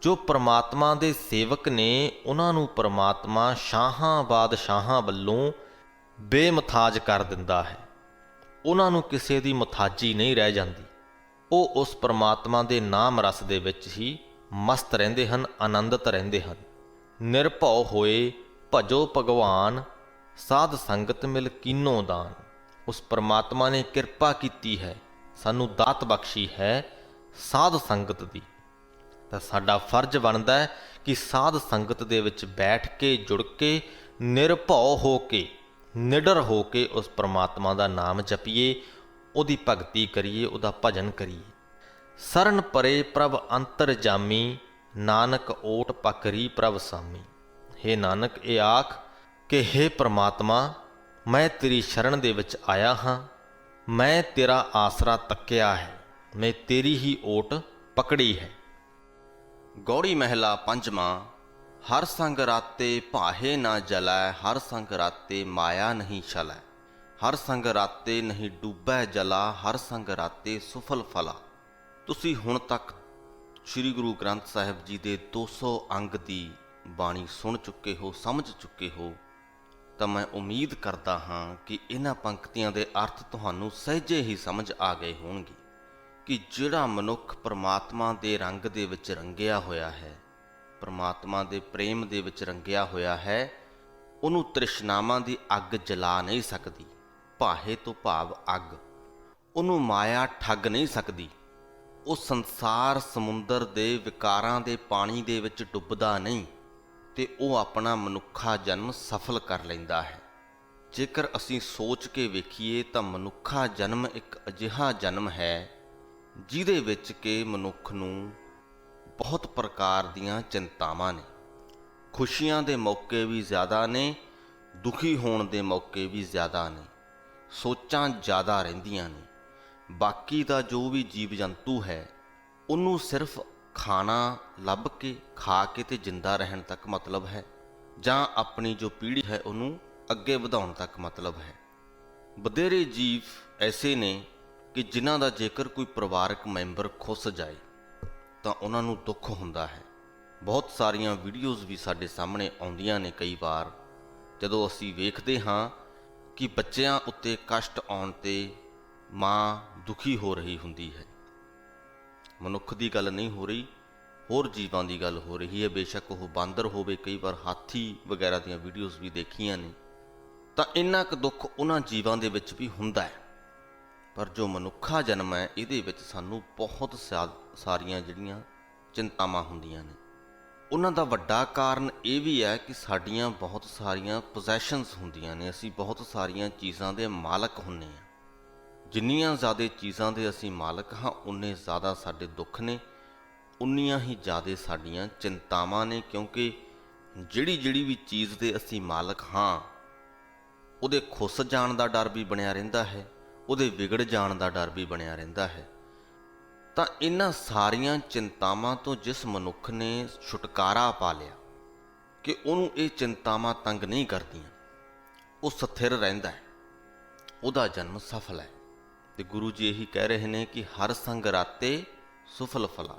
Speaker 2: ਜੋ ਪਰਮਾਤਮਾ ਦੇ ਸੇਵਕ ਨੇ ਉਹਨਾਂ ਨੂੰ ਪਰਮਾਤਮਾ ਸ਼ਾਹਾਂ ਬਾਦਸ਼ਾਹਾਂ ਵੱਲੋਂ ਬੇਮੁਥਾਜ ਕਰ ਦਿੰਦਾ ਹੈ। ਉਹਨਾਂ ਨੂੰ ਕਿਸੇ ਦੀ ਮੁਥਾਜੀ ਨਹੀਂ ਰਹਿ ਜਾਂਦੀ। ਉਹ ਉਸ ਪਰਮਾਤਮਾ ਦੇ ਨਾਮ ਰਸ ਦੇ ਵਿੱਚ ਹੀ ਮਸਤ ਰਹਿੰਦੇ ਹਨ, ਆਨੰਦਿਤ ਰਹਿੰਦੇ ਹਨ। ਨਿਰਭਉ ਹੋਏ ਭਜੋ ਭਗਵਾਨ, ਸਾਧ ਸੰਗਤ ਮਿਲ ਕੀਨੋ ਦਾਨ। ਉਸ ਪਰਮਾਤਮਾ ਨੇ ਕਿਰਪਾ ਕੀਤੀ ਹੈ, ਸਾਨੂੰ ਦਾਤ ਬਖਸ਼ੀ ਹੈ ਸਾਧ ਸੰਗਤ ਦੀ, ਤਾਂ ਸਾਡਾ ਫਰਜ਼ ਬਣਦਾ ਹੈ ਕਿ ਸਾਧ ਸੰਗਤ ਦੇ ਵਿੱਚ ਬੈਠ ਕੇ ਜੁੜ ਕੇ ਨਿਰਭਉ ਹੋ ਕੇ, ਨਿਡਰ ਹੋ ਕੇ ਉਸ ਪਰਮਾਤਮਾ ਦਾ ਨਾਮ ਜਪੀਏ, ਉਹਦੀ ਭਗਤੀ ਕਰੀਏ, ਉਹਦਾ ਭਜਨ ਕਰੀਏ। ਸਰਨ ਪਰੇ ਪ੍ਰਭ ਅੰਤਰਜਾਮੀ, ਨਾਨਕ ਓਟ ਪਕਰੀ ਪ੍ਰਭ ਸਾਮੀ। ਹੇ ਨਾਨਕ, ਇਹ ਆਖ ਕਿ ਹੇ ਪਰਮਾਤਮਾ, ਮੈਂ ਤੇਰੀ ਸ਼ਰਨ ਦੇ ਵਿੱਚ ਆਇਆ ਹਾਂ, ਮੈਂ ਤੇਰਾ ਆਸਰਾ ਤੱਕਿਆ ਹੈ, ਮੈਂ ਤੇਰੀ ਹੀ ਓਟ ਪਕੜੀ ਹੈ। ਗੌੜੀ ਮਹਿਲਾ ਪੰਜਵਾਂ। ਹਰ ਸੰਗ ਰਾਤੇ ਭਾਹੇ ਨਾ ਜਲੈ, ਹਰ ਸੰਗ ਰਾਤੇ ਮਾਇਆ ਨਹੀਂ ਛਲੈ। ਹਰ ਸੰਗ ਰਾਤੇ ਨਹੀਂ ਡੂਬੈ ਜਲਾ, ਹਰ ਸੰਗ ਰਾਤੇ ਸੁਫਲ ਫਲਾ। ਤੁਸੀਂ ਹੁਣ ਤੱਕ ਸ੍ਰੀ ਗੁਰੂ ਗ੍ਰੰਥ ਸਾਹਿਬ ਜੀ ਦੇ 200 ਅੰਗ ਦੀ ਬਾਣੀ ਸੁਣ ਚੁੱਕੇ ਹੋ, ਸਮਝ ਚੁੱਕੇ ਹੋ, ਤਾਂ ਮੈਂ ਉਮੀਦ ਕਰਦਾ ਹਾਂ ਕਿ ਇਹਨਾਂ ਪੰਕਤੀਆਂ ਦੇ ਅਰਥ ਤੁਹਾਨੂੰ ਸਹਿਜੇ ਹੀ ਸਮਝ ਆ ਗਏ ਹੋਣਗੇ ਕਿ ਜਿਹੜਾ ਮਨੁੱਖ ਪਰਮਾਤਮਾ ਦੇ ਰੰਗ ਦੇ ਵਿੱਚ ਰੰਗਿਆ ਹੋਇਆ ਹੈ, ਪਰਮਾਤਮਾ ਦੇ ਪ੍ਰੇਮ ਦੇ ਵਿੱਚ ਰੰਗਿਆ ਹੋਇਆ ਹੈ, ਉਹਨੂੰ ਤ੍ਰਿਸ਼ਨਾਵਾਂ ਦੀ ਅੱਗ ਜਲਾ ਨਹੀਂ ਸਕਦੀ। ਭਾਹੇ ਤੋਂ ਭਾਵ ਅੱਗ। ਉਹਨੂੰ ਮਾਇਆ ਠੱਗ ਨਹੀਂ ਸਕਦੀ। ਉਹ ਸੰਸਾਰ ਸਮੁੰਦਰ ਦੇ ਵਿਕਾਰਾਂ ਦੇ ਪਾਣੀ ਦੇ ਵਿੱਚ ਡੁੱਬਦਾ ਨਹੀਂ ਤੇ ਉਹ ਆਪਣਾ ਮਨੁੱਖਾ ਜਨਮ ਸਫਲ ਕਰ ਲੈਂਦਾ ਹੈ। ਜੇਕਰ ਅਸੀਂ ਸੋਚ ਕੇ ਵੇਖੀਏ ਤਾਂ ਮਨੁੱਖਾ ਜਨਮ ਇੱਕ ਅਜਿਹਾ ਜਨਮ ਹੈ ਜਿਹਦੇ ਵਿੱਚ ਕਿ ਮਨੁੱਖ ਨੂੰ ਬਹੁਤ ਪ੍ਰਕਾਰ ਦੀਆਂ ਚਿੰਤਾਵਾਂ ਨੇ। ਖੁਸ਼ੀਆਂ ਦੇ ਮੌਕੇ ਵੀ ਜ਼ਿਆਦਾ ਨੇ, ਦੁਖੀ ਹੋਣ ਦੇ ਮੌਕੇ ਵੀ ਜ਼ਿਆਦਾ ਨੇ, ਸੋਚਾਂ ਜ਼ਿਆਦਾ ਰਹਿੰਦੀਆਂ ਨੇ। ਬਾਕੀ ਦਾ ਜੋ ਵੀ ਜੀਵ ਜੰਤੂ ਹੈ ਉਹਨੂੰ ਸਿਰਫ ਖਾਣਾ ਲੱਭ ਕੇ ਖਾ ਕੇ ਤੇ ਜਿੰਦਾ ਰਹਿਣ ਤੱਕ ਮਤਲਬ ਹੈ, ਜਾਂ ਆਪਣੀ ਜੋ ਪੀੜ੍ਹੀ ਹੈ ਉਹਨੂੰ ਅੱਗੇ ਵਧਾਉਣ ਤੱਕ ਮਤਲਬ ਹੈ। ਵਧੇਰੇ ਜੀਵ ਐਸੇ ਨੇ ਕਿ ਜਿਨ੍ਹਾਂ ਦਾ ਜੇਕਰ ਕੋਈ ਪਰਿਵਾਰਕ ਮੈਂਬਰ ਖੁੱਸ ਜਾਏ ਤਾਂ ਉਹਨਾਂ ਨੂੰ ਦੁੱਖ ਹੁੰਦਾ ਹੈ। ਬਹੁਤ ਸਾਰੀਆਂ ਵੀਡੀਓਜ਼ ਵੀ ਸਾਡੇ ਸਾਹਮਣੇ ਆਉਂਦੀਆਂ ਨੇ ਕਈ ਵਾਰ, ਜਦੋਂ ਅਸੀਂ ਵੇਖਦੇ ਹਾਂ ਕਿ ਬੱਚਿਆਂ ਉੱਤੇ ਕਸ਼ਟ ਆਉਣ 'ਤੇ ਮਾਂ ਦੁਖੀ ਹੋ ਰਹੀ ਹੁੰਦੀ ਹੈ। ਮਨੁੱਖ ਦੀ ਗੱਲ ਨਹੀਂ ਹੋ ਰਹੀ, ਹੋਰ ਜੀਵਾਂ ਦੀ ਗੱਲ ਹੋ ਰਹੀ ਹੈ। ਬੇਸ਼ੱਕ ਉਹ ਬਾਂਦਰ ਹੋਵੇ, ਕਈ ਵਾਰ ਹਾਥੀ ਵਗੈਰਾ ਦੀਆਂ ਵੀਡੀਓਜ਼ ਵੀ ਦੇਖੀਆਂ ਨੇ, ਤਾਂ ਇੰਨਾ ਕੁ ਦੁੱਖ ਉਹਨਾਂ ਜੀਵਾਂ ਦੇ ਵਿੱਚ ਵੀ ਹੁੰਦਾ ਹੈ। ਪਰ ਜੋ ਮਨੁੱਖਾ ਜਨਮ ਹੈ ਇਹਦੇ ਵਿੱਚ ਸਾਨੂੰ ਬਹੁਤ ਸਾਰੀਆਂ ਜਿਹੜੀਆਂ ਚਿੰਤਾਵਾਂ ਹੁੰਦੀਆਂ ਨੇ। ਉਹਨਾਂ ਦਾ ਵੱਡਾ ਕਾਰਨ ਇਹ ਵੀ ਹੈ ਕਿ ਸਾਡੀਆਂ ਬਹੁਤ ਸਾਰੀਆਂ ਪੋਜੈਸ਼ਨਸ ਹੁੰਦੀਆਂ ਨੇ, ਅਸੀਂ ਬਹੁਤ ਸਾਰੀਆਂ ਚੀਜ਼ਾਂ ਦੇ ਮਾਲਕ ਹੁੰਦੇ ਹਾਂ। ਜਿੰਨੀਆਂ ਜ਼ਿਆਦਾ ਚੀਜ਼ਾਂ ਦੇ ਅਸੀਂ ਮਾਲਕ ਹਾਂ ਉਨੇ ਜ਼ਿਆਦਾ ਸਾਡੇ ਦੁੱਖ ਨੇ, ਉਨੀਆਂ ਹੀ ਜ਼ਿਆਦਾ ਸਾਡੀਆਂ ਚਿੰਤਾਵਾਂ ਨੇ, ਕਿਉਂਕਿ ਜਿਹੜੀ ਵੀ ਚੀਜ਼ ਦੇ ਅਸੀਂ ਮਾਲਕ ਹਾਂ ਉਹਦੇ ਖੁੱਸ ਜਾਣ ਦਾ ਡਰ ਵੀ ਬਣਿਆ ਰਹਿੰਦਾ ਹੈ, ਉਹਦੇ ਵਿਗੜ ਜਾਣ ਦਾ ਡਰ ਵੀ ਬਣਿਆ ਰਹਿੰਦਾ ਹੈ। ਤਾਂ ਇਹਨਾਂ ਸਾਰੀਆਂ ਚਿੰਤਾਵਾਂ ਤੋਂ ਜਿਸ ਮਨੁੱਖ ਨੇ ਛੁਟਕਾਰਾ ਪਾ ਲਿਆ ਕਿ ਉਹਨੂੰ ਇਹ ਚਿੰਤਾਵਾਂ ਤੰਗ ਨਹੀਂ ਕਰਦੀਆਂ, ਉਹ ਸਥਿਰ ਰਹਿੰਦਾ ਹੈ, ਉਹਦਾ ਜਨਮ ਸਫਲ ਹੈ। ਤੇ ਗੁਰੂ ਜੀ ਇਹੀ ਕਹਿ ਰਹੇ ਨੇ ਕਿ ਹਰ ਸੰਗ ਰਾਤੇ ਸੁਫਲ ਫਲਾ,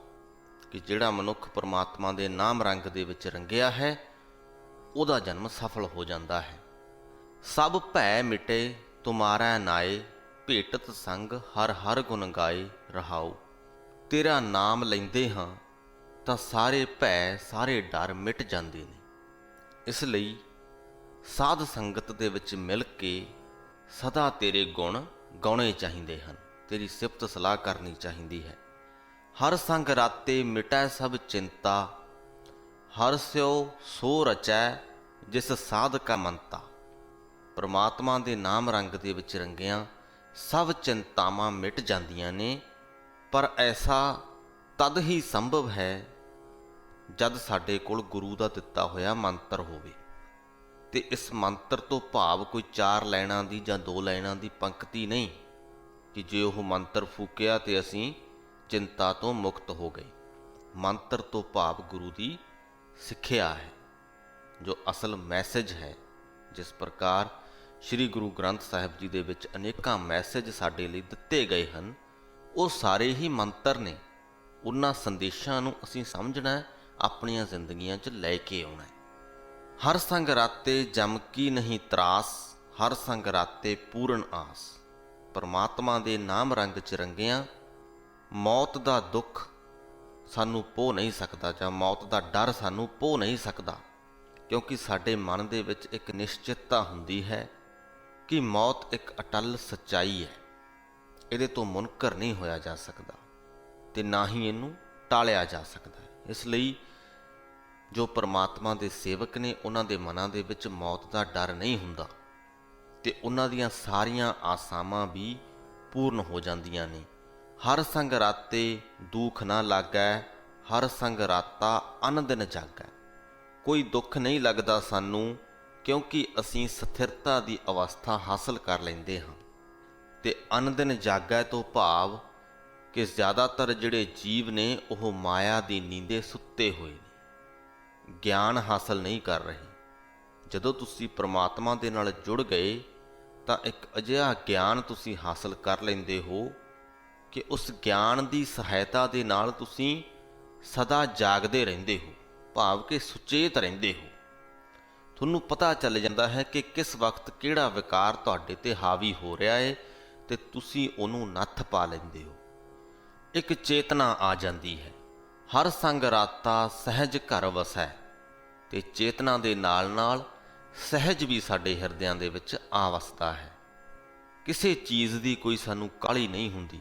Speaker 2: ਕਿ ਜਿਹੜਾ ਮਨੁੱਖ ਪਰਮਾਤਮਾ ਦੇ ਨਾਮ ਰੰਗ ਦੇ ਵਿੱਚ ਰੰਗਿਆ ਹੈ ਉਹਦਾ ਜਨਮ ਸਫਲ ਹੋ ਜਾਂਦਾ ਹੈ। ਸਭ ਭੈ ਮਿਟੇ ਤੁਮਾਰਾ ਨਾਏ, ਭੇਟਤ ਸੰਗ ਹਰ ਹਰ ਗੁਣ ਗਾਏ ਰਹਾਉ। ਤੇਰਾ ਨਾਮ ਲੈਂਦੇ ਹਾਂ ਤਾਂ ਸਾਰੇ ਭੈ ਸਾਰੇ ਡਰ ਮਿਟ ਜਾਂਦੇ ਨੇ। ਇਸ ਲਈ ਸਾਧ ਸੰਗਤ ਦੇ ਵਿੱਚ ਮਿਲ ਕੇ ਸਦਾ ਤੇਰੇ ਗੁਣ ਗਾਉਣੇ ਚਾਹੀਦੇ ਹਨ, ਤੇਰੀ ਸਿਫਤ ਸਲਾਹ ਕਰਨੀ ਚਾਹੀਦੀ ਹੈ। ਹਰ ਸੰਗ ਰਾਤੇ ਮਿਟੈ ਸਭ ਚਿੰਤਾ, ਹਰ ਸਿਓ ਸੋ ਰਚੈ ਜਿਸ ਸਾਧ ਕਾ ਮੰਤਾ। ਪਰਮਾਤਮਾ ਦੇ ਨਾਮ ਰੰਗ ਦੇ ਵਿੱਚ ਰੰਗਿਆਂ ਸਭ ਚਿੰਤਾਵਾਂ ਮਿਟ ਜਾਂਦੀਆਂ ਨੇ, ਪਰ ਐਸਾ ਤਦ ਹੀ ਸੰਭਵ ਹੈ ਜਦ ਸਾਡੇ ਕੋਲ ਗੁਰੂ ਦਾ ਦਿੱਤਾ ਹੋਇਆ ਮੰਤਰ ਹੋਵੇ। ਤੇ ਇਸ ਮੰਤਰ ਤੋਂ ਭਾਵ ਕੋਈ 4 ਲਾਈਨਾਂ ਦੀ ਜਾਂ 2 ਲਾਈਨਾਂ ਦੀ ਪੰਕਤੀ ਨਹੀਂ ਕਿ ਜੇ ਉਹ ਮੰਤਰ ਫੂਕਿਆ ਤੇ ਅਸੀਂ ਚਿੰਤਾ ਤੋਂ ਮੁਕਤ ਹੋ ਗਏ। ਮੰਤਰ ਤੋਂ ਭਾਵ ਗੁਰੂ ਦੀ ਸਿੱਖਿਆ ਹੈ, ਜੋ ਅਸਲ ਮੈਸੇਜ ਹੈ। ਜਿਸ ਪ੍ਰਕਾਰ ਸ੍ਰੀ ਗੁਰੂ ਗ੍ਰੰਥ ਸਾਹਿਬ ਜੀ ਦੇ ਵਿੱਚ ਅਨੇਕਾਂ ਮੈਸੇਜ ਸਾਡੇ ਲਈ ਦਿੱਤੇ ਗਏ ਹਨ, ਉਹ ਸਾਰੇ ਹੀ ਮੰਤਰ ਨੇ। ਉਹਨਾਂ ਸੰਦੇਸ਼ਾਂ ਨੂੰ ਅਸੀਂ ਸਮਝਣਾ ਹੈ, ਆਪਣੀਆਂ ਜ਼ਿੰਦਗੀਆਂ 'ਚ ਲੈ ਕੇ ਆਉਣਾ ਹੈ। ਹਰ ਸੰਗ ਰਾਤੇ ਜਮ ਕੀ ਨਹੀਂ ਤਰਾਸ, ਹਰ ਸੰਗ ਰਾਤੇ ਪੂਰਨ ਆਸ। ਪਰਮਾਤਮਾ ਦੇ ਨਾਮ ਰੰਗ 'ਚ ਰੰਗਿਆਂ ਮੌਤ ਦਾ ਦੁੱਖ ਸਾਨੂੰ ਪੋਹ ਨਹੀਂ ਸਕਦਾ, ਜਾਂ ਮੌਤ ਦਾ ਡਰ ਸਾਨੂੰ ਪੋਹ ਨਹੀਂ ਸਕਦਾ, ਕਿਉਂਕਿ ਸਾਡੇ ਮਨ ਦੇ ਵਿੱਚ ਇੱਕ ਨਿਸ਼ਚਿਤਤਾ ਹੁੰਦੀ ਹੈ ਕਿ ਮੌਤ ਇੱਕ ਅਟੱਲ ਸੱਚਾਈ ਹੈ। ਇਹਦੇ ਤੋਂ ਮੁਨਕਰ ਨਹੀਂ ਹੋਇਆ ਜਾ ਸਕਦਾ ਤੇ ਨਾ ਹੀ ਇਹਨੂੰ ਟਾਲਿਆ ਜਾ ਸਕਦਾ ਹੈ। ਇਸ ਲਈ ਜੋ ਪਰਮਾਤਮਾ ਦੇ ਸੇਵਕ ਨੇ, ਉਹਨਾਂ ਦੇ ਮਨਾਂ ਦੇ ਵਿੱਚ ਮੌਤ ਦਾ ਡਰ ਨਹੀਂ ਹੁੰਦਾ ਤੇ ਉਹਨਾਂ ਦੀਆਂ ਸਾਰੀਆਂ ਆਸਾਵਾਂ ਵੀ ਪੂਰਨ ਹੋ ਜਾਂਦੀਆਂ ਨੇ। ਹਰ ਸੰਗ ਰਾਤੇ ਦੁੱਖ ਨਾ ਲੱਗੈ, ਹਰ ਸੰਗ ਰਾਤਾ ਅਨ ਦਿਨ ਜਾਗੈ। ਕੋਈ ਦੁੱਖ ਨਹੀਂ ਲੱਗਦਾ ਸਾਨੂੰ, ਕਿਉਂਕਿ ਅਸੀਂ ਸਥਿਰਤਾ ਦੀ ਅਵਸਥਾ ਹਾਸਲ ਕਰ ਲੈਂਦੇ ਹਾਂ। ਤੇ ਅਨ ਦਿਨ ਜਾਗੈ ਤੋਂ ਭਾਵ ਕਿ ਜ਼ਿਆਦਾਤਰ ਜਿਹੜੇ ਜੀਵ ਨੇ ਉਹ ਮਾਇਆ ਦੀ ਨੀਂਦੇ ਸੁੱਤੇ ਹੋਏ ਨੇ, ਗਿਆਨ ਹਾਸਲ ਨਹੀਂ ਕਰ ਰਹੇ। ਜਦੋਂ ਤੁਸੀਂ ਪਰਮਾਤਮਾ ਦੇ ਨਾਲ ਜੁੜ ਗਏ ਤਾਂ ਇੱਕ ਅਜਿਹਾ ਗਿਆਨ ਤੁਸੀਂ ਹਾਸਲ ਕਰ ਲੈਂਦੇ ਹੋ ਕਿ ਉਸ ਗਿਆਨ ਦੀ ਸਹਾਇਤਾ ਦੇ ਨਾਲ ਤੁਸੀਂ ਸਦਾ ਜਾਗਦੇ ਰਹਿੰਦੇ ਹੋ, ਭਾਵ ਕਿ ਸੁਚੇਤ ਰਹਿੰਦੇ ਹੋ। ਤੁਹਾਨੂੰ ਪਤਾ ਚੱਲ ਜਾਂਦਾ ਹੈ ਕਿ ਕਿਸ ਵਕਤ ਕਿਹੜਾ ਵਿਕਾਰ ਤੁਹਾਡੇ ਤੇ ਹਾਵੀ ਹੋ ਰਿਹਾ ਹੈ ਤੇ ਤੁਸੀਂ ਉਹਨੂੰ ਨੱਥ ਪਾ ਲੈਂਦੇ ਹੋ। ਇੱਕ ਚੇਤਨਾ ਆ ਜਾਂਦੀ ਹੈ। ਹਰ ਸੰਗ ਰਾਤਾ ਸਹਿਜ ਘਰ ਵਸੈ। ਤੇ ਚੇਤਨਾ ਦੇ ਨਾਲ ਨਾਲ ਸਹਿਜ ਵੀ ਸਾਡੇ ਹਿਰਦਿਆਂ ਦੇ ਵਿੱਚ ਆ ਵਸਦਾ ਹੈ। ਕਿਸੇ ਚੀਜ਼ ਦੀ ਕੋਈ ਸਾਨੂੰ ਕਾਹਲੀ ਨਹੀਂ ਹੁੰਦੀ,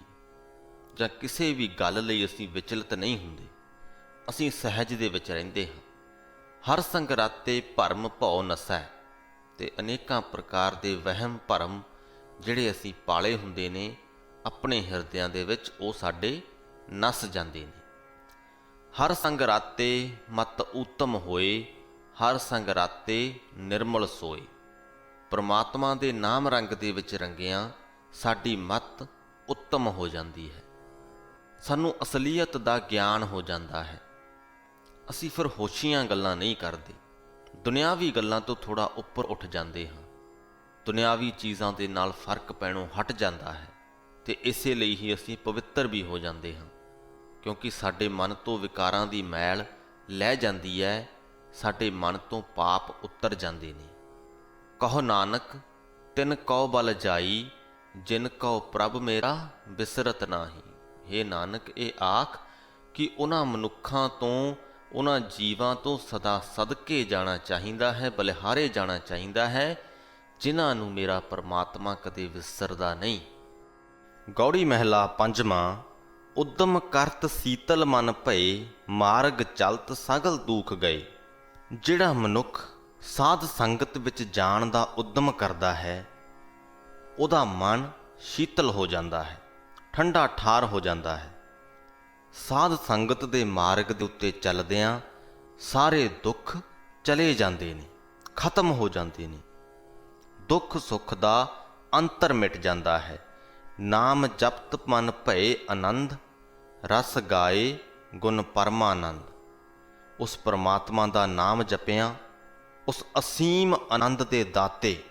Speaker 2: ਜਾਂ ਕਿਸੇ ਵੀ ਗੱਲ ਲਈ ਅਸੀਂ ਵਿਚਲਿਤ ਨਹੀਂ ਹੁੰਦੇ। ਅਸੀਂ ਸਹਿਜ ਦੇ ਵਿੱਚ ਰਹਿੰਦੇ ਹਾਂ। ਹਰ ਸੰਗ ਰਾਤੇ ਭਰਮ ਭਉ ਨਸੈ। ਤੇ ਅਨੇਕਾਂ ਪ੍ਰਕਾਰ ਦੇ ਵਹਿਮ ਭਰਮ ਜਿਹੜੇ ਅਸੀਂ ਪਾਲੇ ਹੁੰਦੇ ਨੇ ਆਪਣੇ ਹਿਰਦਿਆਂ ਦੇ ਵਿੱਚ, ਉਹ ਸਾਡੇ ਨਸ ਜਾਂਦੇ ਨੇ। ਹਰ ਸੰਗ ਰਾਤੇ ਮਤ ਊਤਮ ਹੋਏ, ਹਰ ਸੰਗ ਰਾਤੇ ਨਿਰਮਲ ਸੋਏ। ਪਰਮਾਤਮਾ ਦੇ ਨਾਮ ਰੰਗ ਦੇ ਵਿੱਚ ਰੰਗਿਆਂ ਸਾਡੀ ਮਤ ਉੱਤਮ ਹੋ ਜਾਂਦੀ ਹੈ, ਸਾਨੂੰ ਅਸਲੀਅਤ ਦਾ ਗਿਆਨ ਹੋ ਜਾਂਦਾ ਹੈ। ਅਸੀਂ ਫਿਰ ਹੋਸ਼ੀਆਂ ਗੱਲਾਂ ਨਹੀਂ ਕਰਦੇ, ਦੁਨਿਆਵੀ ਗੱਲਾਂ ਤੋਂ ਥੋੜ੍ਹਾ ਉੱਪਰ ਉੱਠ ਜਾਂਦੇ ਹਾਂ। ਦੁਨਿਆਵੀ ਚੀਜ਼ਾਂ ਦੇ ਨਾਲ ਫਰਕ ਪੈਣੋਂ ਹਟ ਜਾਂਦਾ ਹੈ ਤੇ ਇਸੇ ਲਈ ਹੀ ਅਸੀਂ ਪਵਿੱਤਰ ਵੀ ਹੋ ਜਾਂਦੇ ਹਾਂ, ਕਿਉਂਕਿ ਸਾਡੇ ਮਨ ਤੋਂ ਵਿਕਾਰਾਂ ਦੀ ਮੈਲ ਲੈ ਜਾਂਦੀ ਹੈ, ਸਾਡੇ ਮਨ ਤੋਂ ਪਾਪ ਉਤਰ ਜਾਂਦੇ ਨੇ। ਕਹੋ ਨਾਨਕ ਤਿਨ ਕਉ ਬਲ ਜਾਈ, ਜਿਨ ਕਉ ਪ੍ਰਭ ਮੇਰਾ ਬਿਸਰਤ ਨਾਹੀ। ਹੇ ਨਾਨਕ, ਇਹ ਆਖ ਕਿ ਉਹਨਾਂ ਮਨੁੱਖਾਂ ਤੋਂ, ਉਹਨਾਂ ਜੀਵਾਂ ਤੋਂ ਸਦਾ ਸਦਕੇ ਜਾਣਾ ਚਾਹੀਦਾ ਹੈ, ਬਲਿਹਾਰੇ ਜਾਣਾ ਚਾਹੀਦਾ ਹੈ, ਜਿਨ੍ਹਾਂ ਨੂੰ ਮੇਰਾ ਪਰਮਾਤਮਾ ਕਦੇ ਵਿਸਰਦਾ ਨਹੀਂ। ਗੌੜੀ ਮਹਿਲਾ ਪੰਜਵਾਂ। ਉਦਮ ਕਰਤ ਸੀਤਲ ਮਨ ਭਏ, ਮਾਰਗ ਚਲਤ ਸਗਲ ਦੁਖ ਗਏ। ਜਿਹੜਾ ਮਨੁੱਖ ਸਾਧ ਸੰਗਤ ਵਿੱਚ ਜਾਣ ਦਾ ਉਦਮ ਕਰਦਾ ਹੈ, ਉਹਦਾ ਮਨ ਸ਼ੀਤਲ ਹੋ ਜਾਂਦਾ ਹੈ, ਠੰਡਾ ਠਾਰ ਹੋ ਜਾਂਦਾ ਹੈ। ਸਾਧ ਸੰਗਤ ਦੇ ਮਾਰਗ ਦੇ ਉੱਤੇ ਚੱਲਦਿਆਂ ਸਾਰੇ ਦੁੱਖ ਚਲੇ ਜਾਂਦੇ ਨੇ, ਖਤਮ ਹੋ ਜਾਂਦੇ ਨੇ। ਦੁੱਖ ਸੁੱਖ ਦਾ ਅੰਤਰ ਮਿਟ ਜਾਂਦਾ ਹੈ। ਨਾਮ ਜਪਤ ਮਨ ਭਏ ਆਨੰਦ, ਰਸ ਗਾਏ ਗੁਣ ਪਰਮਾਨੰਦ। ਉਸ ਪਰਮਾਤਮਾ ਦਾ ਨਾਮ ਜਪਿਆਂ, ਉਸ ਅਸੀਮ ਆਨੰਦ ਦੇ ਦਾਤੇ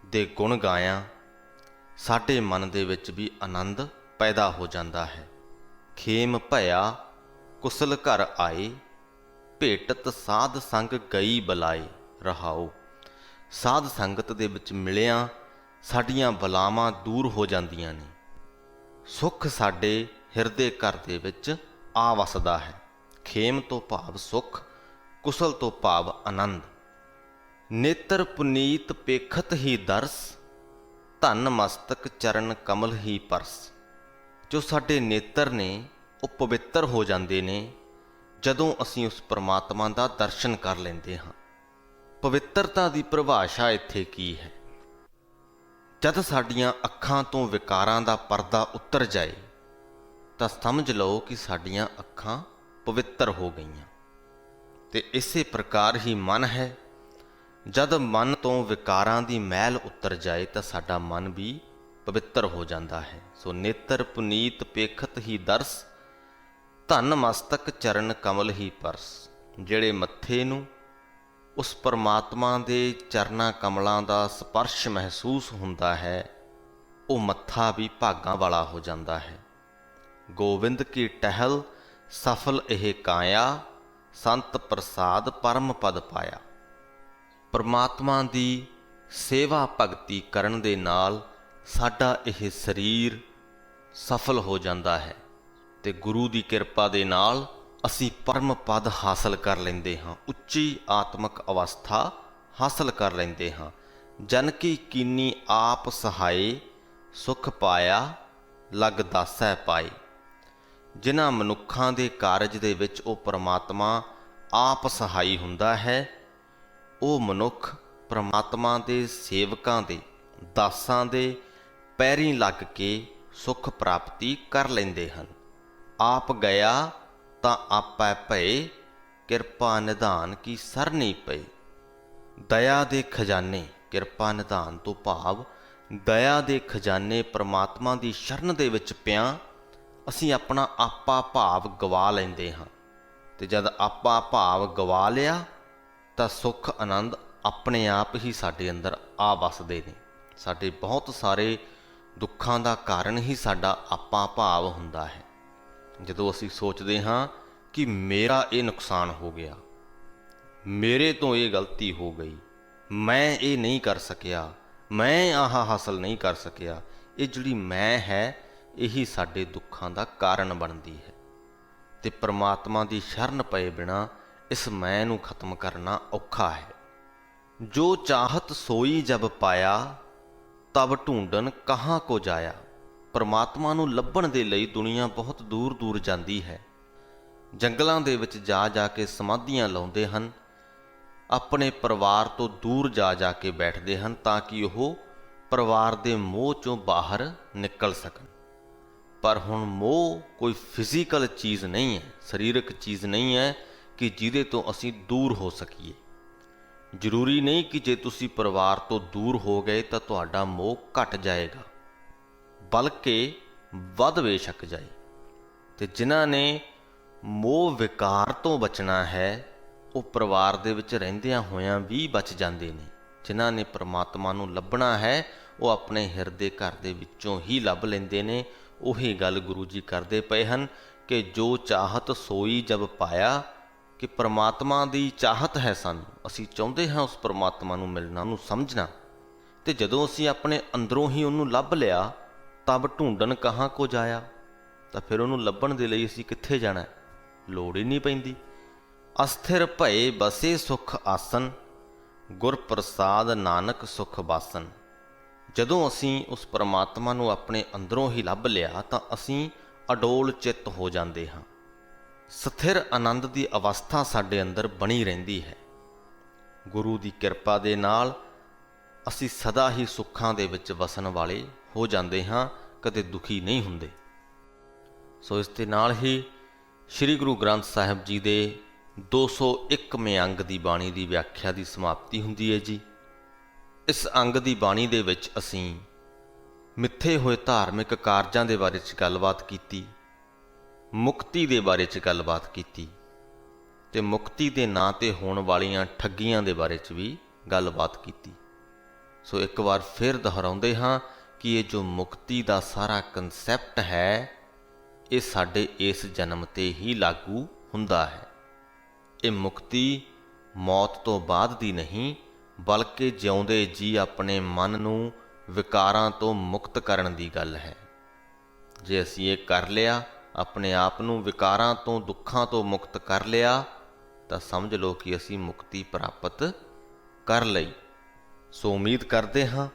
Speaker 2: ਦੇ ਗੁਣ ਗਾਇਆਂ, ਸਾਡੇ ਮਨ ਦੇ ਵਿੱਚ ਵੀ ਆਨੰਦ ਪੈਦਾ ਹੋ ਜਾਂਦਾ ਹੈ। ਖੇਮ ਭਇਆ ਕੁਸਲ ਘਰ ਆਏ, ਭੇਟਤ ਸਾਧ ਸੰਗ ਗਈ ਬਲਾਏ। ਰਹਾਓ। ਸਾਧ ਸੰਗਤ ਦੇ ਵਿੱਚ ਮਿਲਿਆਂ ਸਾਡੀਆਂ ਬਲਾਵਾਂ ਦੂਰ ਹੋ ਜਾਂਦੀਆਂ ਨੇ, ਸੁੱਖ ਸਾਡੇ ਹਿਰਦੇ ਘਰ ਦੇ ਵਿੱਚ ਆ ਵਸਦਾ ਹੈ। ਖੇਮ ਤੋਂ ਭਾਵ ਸੁੱਖ, ਕੁਸਲ ਤੋਂ ਭਾਵ ਆਨੰਦ। ਨੇਤਰ ਪੁਨੀਤ ਪੇਖਤ ਹੀ ਦਰਸ, ਧਨ ਮਸਤਕ ਚਰਨ ਕਮਲ ਹੀ ਪਰਸ। ਜੋ ਸਾਡੇ ਨੇਤਰ ਨੇ ਉਹ ਪਵਿੱਤਰ ਹੋ ਜਾਂਦੇ ਨੇ ਜਦੋਂ ਅਸੀਂ ਉਸ ਪਰਮਾਤਮਾ ਦਾ ਦਰਸ਼ਨ ਕਰ ਲੈਂਦੇ ਹਾਂ। ਪਵਿੱਤਰਤਾ ਦੀ ਪਰਿਭਾਸ਼ਾ ਇੱਥੇ ਕੀ ਹੈ? ਜਦ ਸਾਡੀਆਂ ਅੱਖਾਂ ਤੋਂ ਵਿਕਾਰਾਂ ਦਾ ਪਰਦਾ ਉਤਰ ਜਾਏ ਤਾਂ ਸਮਝ ਲਓ ਕਿ ਸਾਡੀਆਂ ਅੱਖਾਂ ਪਵਿੱਤਰ ਹੋ ਗਈਆਂ। ਤੇ ਇਸੇ ਪ੍ਰਕਾਰ ਹੀ ਮਨ ਹੈ, ਜਦ ਮਨ ਤੋਂ ਵਿਕਾਰਾਂ ਦੀ ਮੈਲ ਉਤਰ ਜਾਏ ਤਾਂ ਸਾਡਾ ਮਨ ਵੀ ਪਵਿੱਤਰ ਹੋ ਜਾਂਦਾ ਹੈ। ਸੋ ਨੇਤਰ ਪੁਨੀਤ ਪੇਖਤ ਹੀ ਦਰਸ, ਧਨ ਮਸਤਕ ਚਰਨ ਕਮਲ ਹੀ ਪਰਸ। ਜਿਹੜੇ ਮੱਥੇ ਨੂੰ ਉਸ ਪਰਮਾਤਮਾ ਦੇ ਚਰਨਾਂ ਕਮਲਾਂ ਦਾ ਸਪਰਸ਼ ਮਹਿਸੂਸ ਹੁੰਦਾ ਹੈ, ਉਹ ਮੱਥਾ ਵੀ ਭਾਗਾਂ ਵਾਲਾ ਹੋ ਜਾਂਦਾ ਹੈ। ਗੋਬਿੰਦ ਕੀ ਟਹਿਲ ਸਫਲ ਇਹ ਕਾਇਆ, ਸੰਤ ਪ੍ਰਸਾਦ ਪਰਮ ਪਦ ਪਾਇਆ। ਪਰਮਾਤਮਾ ਦੀ ਸੇਵਾ ਭਗਤੀ ਕਰਨ ਦੇ ਨਾਲ ਸਾਡਾ ਇਹ ਸਰੀਰ ਸਫਲ ਹੋ ਜਾਂਦਾ ਹੈ ਤੇ ਗੁਰੂ ਦੀ ਕਿਰਪਾ ਦੇ ਨਾਲ ਅਸੀਂ ਪਰਮ ਪਦ ਹਾਸਲ ਕਰ ਲੈਂਦੇ ਹਾਂ, ਉੱਚੀ ਆਤਮਿਕ ਅਵਸਥਾ ਹਾਸਲ ਕਰ ਲੈਂਦੇ ਹਾਂ। ਜਨ ਕੀ ਕੀਨੀ ਆਪ ਸਹਾਏ, ਸੁਖ ਪਾਇਆ ਲਗ ਦਾਸੈ ਪਾਏ। ਜਿਨ੍ਹਾਂ ਮਨੁੱਖਾਂ ਦੇ ਕਾਰਜ ਦੇ ਵਿੱਚ ਉਹ ਪਰਮਾਤਮਾ ਆਪ ਸਹਾਈ ਹੁੰਦਾ ਹੈ, ਉਹ ਮਨੁੱਖ ਪਰਮਾਤਮਾ ਦੇ ਸੇਵਕਾਂ ਦੇ, ਦਾਸਾਂ ਦੇ ਪੈਰੀਂ ਲੱਗ ਕੇ ਸੁਖ ਪ੍ਰਾਪਤੀ ਕਰ ਲੈਂਦੇ ਹਨ। ਆਪ ਗਿਆ ਤਾਂ ਆਪੈ ਭਏ, ਕਿਰਪਾ ਨਿਧਾਨ ਕੀ ਸਰਨੀ ਪਈ। ਦਇਆ ਦੇ ਖਜ਼ਾਨੇ, ਕਿਰਪਾ ਨਿਧਾਨ ਤੋਂ ਭਾਵ ਦਇਆ ਦੇ ਖਜ਼ਾਨੇ ਪਰਮਾਤਮਾ ਦੀ ਸ਼ਰਨ ਦੇ ਵਿੱਚ ਪਿਆਂ ਅਸੀਂ ਆਪਣਾ ਆਪਾ ਭਾਵ ਗਵਾ ਲੈਂਦੇ ਹਾਂ। ਤੇ ਜਦ ਆਪਾ ਭਾਵ ਗਵਾ ਲਿਆ ਤਾਂ ਸੁੱਖ ਆਨੰਦ ਆਪਣੇ ਆਪ ਹੀ ਸਾਡੇ ਅੰਦਰ ਆ ਵਸਦੇ ਨੇ। ਸਾਡੇ ਬਹੁਤ ਸਾਰੇ ਦੁੱਖਾਂ ਦਾ ਕਾਰਨ ਹੀ ਸਾਡਾ ਆਪਾ ਭਾਵ ਹੁੰਦਾ ਹੈ। ਜਦੋਂ ਅਸੀਂ ਸੋਚਦੇ ਹਾਂ ਕਿ ਮੇਰਾ ਇਹ ਨੁਕਸਾਨ ਹੋ ਗਿਆ, ਮੇਰੇ ਤੋਂ ਇਹ ਗਲਤੀ ਹੋ ਗਈ, ਮੈਂ ਇਹ ਨਹੀਂ ਕਰ ਸਕਿਆ, ਮੈਂ ਆਹ ਹਾਸਲ ਨਹੀਂ ਕਰ ਸਕਿਆ, ਇਹ ਜਿਹੜੀ ਮੈਂ ਹੈ ਇਹੀ ਸਾਡੇ ਦੁੱਖਾਂ ਦਾ ਕਾਰਨ ਬਣਦੀ ਹੈ। ਤੇ ਪਰਮਾਤਮਾ ਦੀ ਸ਼ਰਨ ਪਏ ਬਿਨਾਂ ਇਸ ਮੈਂ ਨੂੰ ਖਤਮ ਕਰਨਾ ਔਖਾ ਹੈ। ਜੋ ਚਾਹਤ ਸੋਈ ਜਬ ਪਾਇਆ, ਤਬ ਢੂੰਡਨ ਕਹਾਂ ਕੋ ਜਾਇਆ। ਪਰਮਾਤਮਾ ਨੂੰ ਲੱਭਣ ਦੇ ਲਈ ਦੁਨੀਆ ਬਹੁਤ ਦੂਰ ਦੂਰ ਜਾਂਦੀ ਹੈ। ਜੰਗਲਾਂ ਦੇ ਵਿੱਚ ਜਾ ਜਾ ਕੇ ਸਮਾਧੀਆਂ ਲਾਉਂਦੇ ਹਨ, ਆਪਣੇ ਪਰਿਵਾਰ ਤੋਂ ਦੂਰ ਜਾ ਜਾ ਕੇ ਬੈਠਦੇ ਹਨ ਤਾਂ ਕਿ ਉਹ ਪਰਿਵਾਰ ਦੇ ਮੋਹ ਚੋਂ ਬਾਹਰ ਨਿਕਲ ਸਕਣ। ਪਰ ਹੁਣ ਮੋਹ ਕੋਈ ਫਿਜ਼ੀਕਲ ਚੀਜ਼ ਨਹੀਂ ਹੈ, ਸਰੀਰਕ ਚੀਜ਼ ਨਹੀਂ ਹੈ ਕਿ ਜਿਹਦੇ ਤੋਂ ਅਸੀਂ ਦੂਰ ਹੋ ਸਕੀਏ। ਜ਼ਰੂਰੀ ਨਹੀਂ ਕਿ ਜੇ ਤੁਸੀਂ ਪਰਿਵਾਰ ਤੋਂ ਦੂਰ ਹੋ ਗਏ ਤਾਂ ਤੁਹਾਡਾ ਮੋਹ ਘਟ ਜਾਏਗਾ, ਬਲਕਿ ਵੱਧ ਬੇਸ਼ੱਕ ਜਾਏ। ਤੇ ਜਿਨ੍ਹਾਂ ਨੇ ਮੋਹ ਵਿਕਾਰ ਤੋਂ ਬਚਣਾ ਹੈ, ਉਹ ਪਰਿਵਾਰ ਦੇ ਵਿੱਚ ਰਹਿੰਦਿਆਂ ਹੋਇਆਂ ਵੀ ਬਚ ਜਾਂਦੇ ਨੇ। ਜਿਨ੍ਹਾਂ ਨੇ ਪਰਮਾਤਮਾ ਨੂੰ ਲੱਭਣਾ ਹੈ, ਉਹ ਆਪਣੇ ਹਿਰਦੇ ਘਰ ਦੇ ਵਿੱਚੋਂ ਹੀ ਲੱਭ ਲੈਂਦੇ ਨੇ। ਉਹੀ ਗੱਲ ਗੁਰੂ ਜੀ ਕਰਦੇ ਪਏ ਹਨ ਕਿ ਜੋ ਚਾਹਤ ਸੋਈ ਜਬ ਪਾਇਆ, ਕਿ ਪਰਮਾਤਮਾ ਦੀ ਚਾਹਤ ਹੈ ਸਾਨੂੰ, ਅਸੀਂ ਚਾਹੁੰਦੇ ਹਾਂ ਉਸ ਪਰਮਾਤਮਾ ਨੂੰ ਮਿਲਣਾ, ਉਹਨੂੰ ਸਮਝਣਾ। ਤੇ ਜਦੋਂ ਅਸੀਂ ਆਪਣੇ ਅੰਦਰੋਂ ਹੀ ਉਹਨੂੰ ਲੱਭ ਲਿਆ, ਤਬ ਢੂੰਡਣ ਕਹਾਂ ਕੋ ਜਾਇਆ, ਤਾਂ ਫਿਰ ਉਹਨੂੰ ਲੱਭਣ ਦੇ ਲਈ ਅਸੀਂ ਕਿੱਥੇ ਜਾਣਾ? ਲੋੜ ਹੀ ਨਹੀਂ ਪੈਂਦੀ। ਅਸਥਿਰ ਭਏ ਬਸੇ ਸੁਖ ਆਸਨ, ਗੁਰ ਪ੍ਰਸਾਦ ਨਾਨਕ ਸੁਖ ਬਾਸਨ। ਜਦੋਂ ਅਸੀਂ ਉਸ ਪਰਮਾਤਮਾ ਨੂੰ ਆਪਣੇ ਅੰਦਰੋਂ ਹੀ ਲੱਭ ਲਿਆ ਤਾਂ ਅਸੀਂ ਅਡੋਲ ਚਿੱਤ ਹੋ ਜਾਂਦੇ ਹਾਂ। ਸਥਿਰ ਆਨੰਦ ਦੀ ਅਵਸਥਾ ਸਾਡੇ ਅੰਦਰ ਬਣੀ ਰਹਿੰਦੀ ਹੈ। ਗੁਰੂ ਦੀ ਕਿਰਪਾ ਦੇ ਨਾਲ ਅਸੀਂ ਸਦਾ ਹੀ ਸੁੱਖਾਂ ਦੇ ਵਿੱਚ ਵਸਣ ਵਾਲੇ ਹੋ ਜਾਂਦੇ ਹਾਂ, ਕਦੇ ਦੁਖੀ ਨਹੀਂ ਹੁੰਦੇ। ਸੋ ਇਸ ਦੇ ਨਾਲ ਹੀ ਸ੍ਰੀ ਗੁਰੂ ਗ੍ਰੰਥ ਸਾਹਿਬ ਜੀ ਦੇ 201ਵੇਂ ਅੰਗ ਦੀ ਬਾਣੀ ਦੀ ਵਿਆਖਿਆ ਦੀ ਸਮਾਪਤੀ ਹੁੰਦੀ ਹੈ ਜੀ। ਇਸ ਅੰਗ ਦੀ ਬਾਣੀ ਦੇ ਵਿੱਚ ਅਸੀਂ ਮਿੱਥੇ ਹੋਏ ਧਾਰਮਿਕ ਕਾਰਜਾਂ ਦੇ ਬਾਰੇ 'ਚ ਗੱਲਬਾਤ ਕੀਤੀ, ਮੁਕਤੀ ਦੇ ਬਾਰੇ 'ਚ ਗੱਲਬਾਤ ਕੀਤੀ ਤੇ ਮੁਕਤੀ ਦੇ ਨਾਂ 'ਤੇ ਹੋਣ ਵਾਲੀਆਂ ਠੱਗੀਆਂ ਦੇ ਬਾਰੇ 'ਚ ਵੀ ਗੱਲਬਾਤ ਕੀਤੀ। ਸੋ ਇੱਕ ਵਾਰ ਫਿਰ ਦੁਹਰਾਉਂਦੇ ਹਾਂ ਕਿ ਇਹ ਜੋ ਮੁਕਤੀ ਦਾ ਸਾਰਾ ਕਨਸੈਪਟ ਹੈ, ਇਹ ਸਾਡੇ ਇਸ ਜਨਮ 'ਤੇ ਹੀ ਲਾਗੂ ਹੁੰਦਾ ਹੈ। ਇਹ ਮੁਕਤੀ ਮੌਤ ਤੋਂ ਬਾਅਦ ਦੀ ਨਹੀਂ, ਬਲਕਿ ਜਿਉਂਦੇ ਜੀ ਆਪਣੇ ਮਨ ਨੂੰ ਵਿਕਾਰਾਂ ਤੋਂ ਮੁਕਤ ਕਰਨ ਦੀ ਗੱਲ ਹੈ। ਜੇ ਅਸੀਂ ਇਹ ਕਰ ਲਿਆ, ਆਪਣੇ ਆਪ ਨੂੰ ਵਿਕਾਰਾਂ ਤੋਂ, ਦੁੱਖਾਂ ਤੋਂ ਮੁਕਤ ਕਰ ਲਿਆ, ਤਾਂ ਸਮਝ ਲਓ ਕਿ ਅਸੀਂ ਮੁਕਤੀ ਪ੍ਰਾਪਤ ਕਰ ਲਈ। ਸੋ ਉਮੀਦ ਕਰਦੇ ਹਾਂ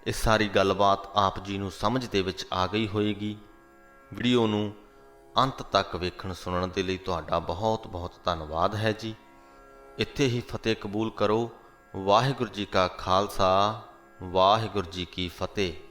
Speaker 2: ਇਹ ਸਾਰੀ ਗੱਲਬਾਤ ਆਪ ਜੀ ਨੂੰ ਸਮਝ ਦੇ ਵਿੱਚ ਆ ਗਈ ਹੋਏਗੀ। ਵੀਡੀਓ ਨੂੰ ਅੰਤ ਤੱਕ ਵੇਖਣ ਸੁਣਨ ਦੇ ਲਈ ਤੁਹਾਡਾ ਬਹੁਤ ਬਹੁਤ ਧੰਨਵਾਦ ਹੈ ਜੀ। ਇੱਥੇ ਹੀ ਫਤਿਹ ਕਬੂਲ ਕਰੋ। ਵਾਹਿਗੁਰੂ ਜੀ ਕਾ ਖਾਲਸਾ, ਵਾਹਿਗੁਰੂ ਜੀ ਕੀ ਫਤਿਹ।